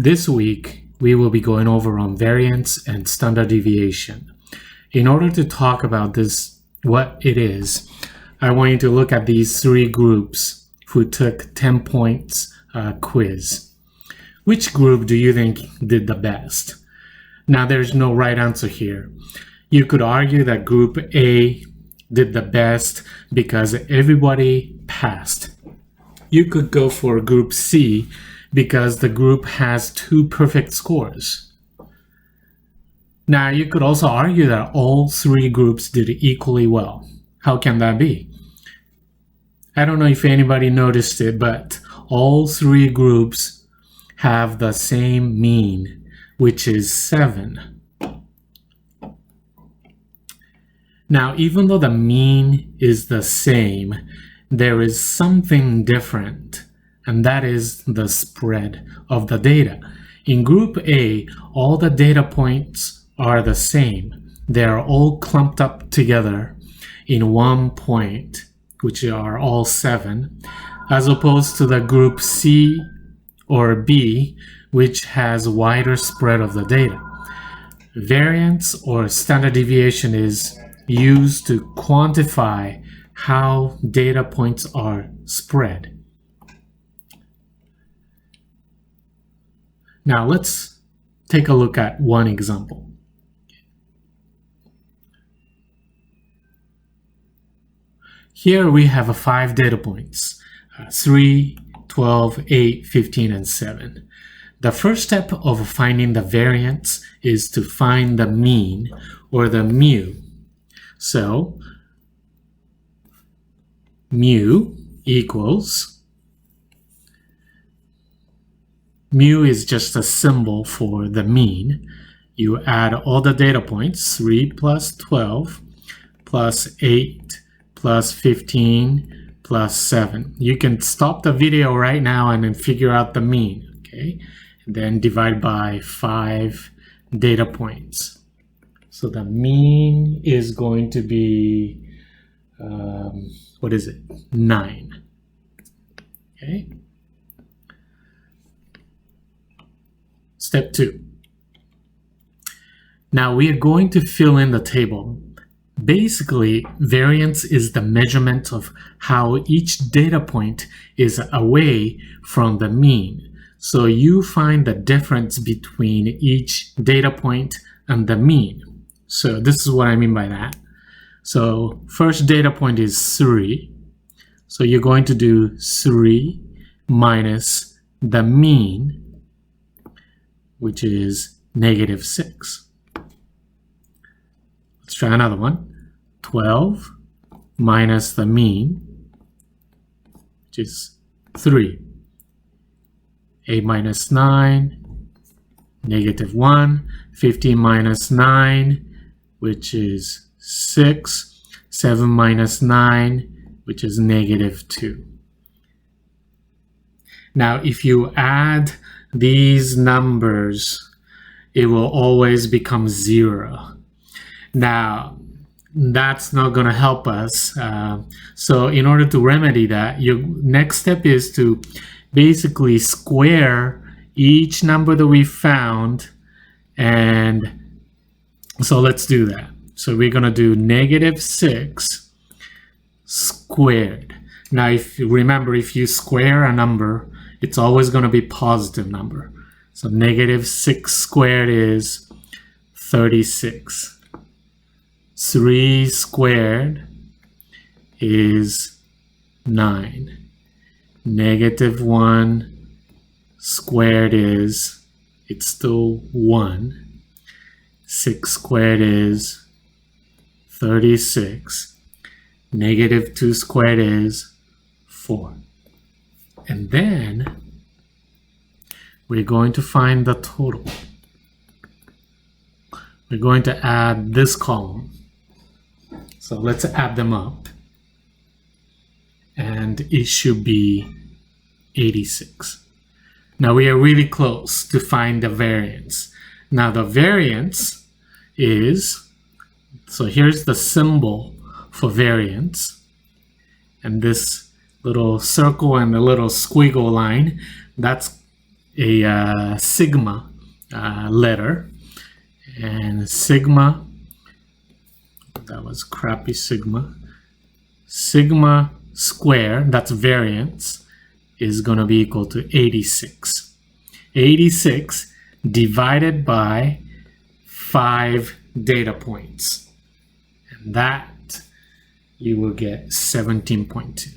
This week, we will be going over on variance and standard deviation. In order to talk about this, what it is, I want you to look at these three groups who took 10 points quiz. Which group do you think did the best? Now, there's no right answer here. You could argue that group A did the best because everybody passed. You could go for group C because the group has 2 perfect scores. Now, you could also argue that all 3 groups did equally well. How can that be? I don't know if anybody noticed it, but all 3 groups have the same mean, which is 7. Now, even though the mean is the same, there is something different, and that is the spread of the data. In group A, all the data points are the same. They are all clumped up together in one point, which are all 7, as opposed to the group C or B, which has wider spread of the data. Variance or standard deviation is used to quantify how data points are spread. Now let's take a look at one example. Here we have 5 data points, 3, 12, 8, 15, and 7. The first step of finding the variance is to find the mean, or the mu. So, mu equals, mu is just a symbol for the mean. You add all the data points, 3 plus 12 plus 8 plus 15 plus 7. You can stop the video right now and then figure out the mean, okay? And then divide by 5 data points. So the mean is going to be, 9, okay? Step 2. Now we are going to fill in the table. Basically, variance is the measurement of how each data point is away from the mean. So you find the difference between each data point and the mean. So this is what I mean by that. So first data point is 3. So you're going to do 3 minus the mean, which is -6. Let's try another one. 12 minus the mean, which is 3. 8 minus 9, -1. 15 minus 9, which is 6. 7 minus 9, which is -2. Now, if you add these numbers, it will always become 0. Now, that's not going to help us. So in order to remedy that, your next step is to basically square each number that we found. And so let's do that. So we're going to do -6 squared. Now, if you remember, if you square a number, it's always going to be positive number. So -6 squared is 36. 3 squared is 9. -1 squared is, it's still 1. 6 squared is 36. -2 squared is 4. And then we're going to find the total. We're going to add this column. So let's add them up. And it should be 86. Now we are really close to find the variance. Now the variance is, so here's the symbol for variance. And this little circle and the little squiggle line, that's a sigma letter, and sigma, that was crappy sigma square, that's variance, is going to be equal to 86. 86 divided by 5 data points, and that you will get 17.2.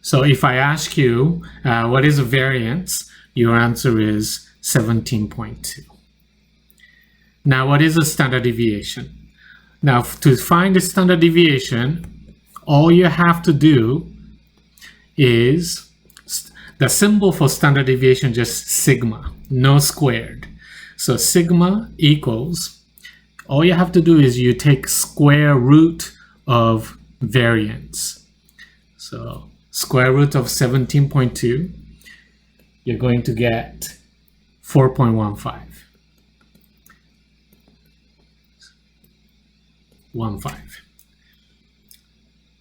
So if I ask you what is a variance, your answer is 17.2. Now, what is a standard deviation? Now, to find the standard deviation, all you have to do is the symbol for standard deviation, just sigma, no squared. So sigma equals, all you have to do is you take square root of variance. So square root of 17.2, you're going to get 4.15. 15.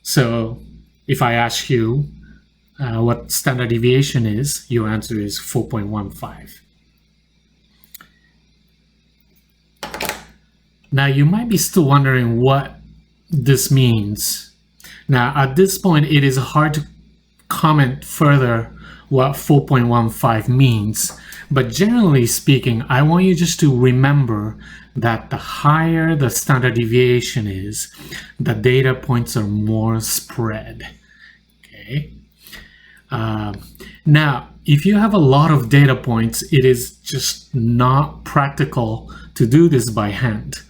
So if I ask you what standard deviation is, your answer is 4.15. Now you might be still wondering what this means. Now at this point it is hard to comment further what 4.15 means, but generally speaking, I want you just to remember that the higher the standard deviation is, the data points are more spread. Okay. Now, if you have a lot of data points, it is just not practical to do this by hand.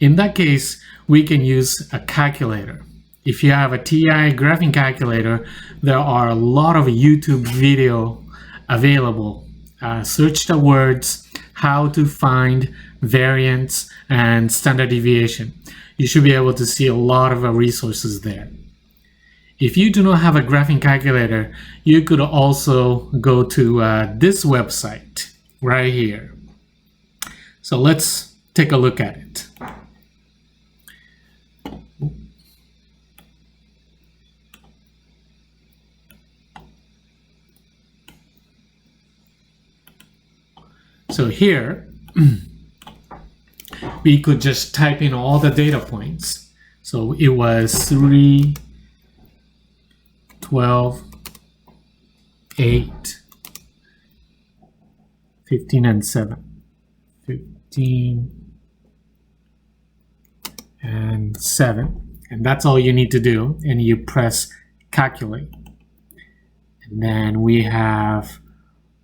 In that case, we can use a calculator. If you have a TI graphing calculator, there are a lot of YouTube video available. Search the words how to find variance and standard deviation. You should be able to see a lot of resources there. If you do not have a graphing calculator, you could also go to this website right here. So let's take a look at it. So here, we could just type in all the data points. So it was 3, 12, 8, 15, and 7. 15 and 7. And that's all you need to do. And you press calculate. And then we have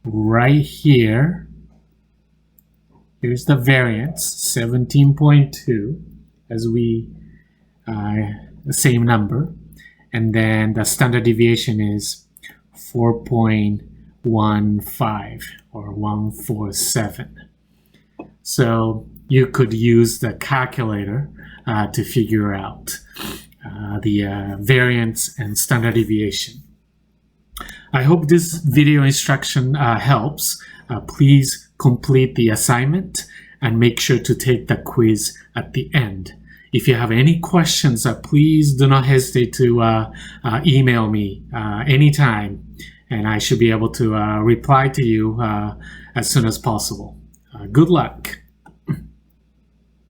right here, here's the variance, 17.2, as we, the same number. And then the standard deviation is 4.15 or 147. So you could use the calculator to figure out the variance and standard deviation. I hope this video instruction helps. Please complete the assignment and make sure to take the quiz at the end. If you have any questions, please do not hesitate to email me anytime, and I should be able to reply to you as soon as possible. Good luck.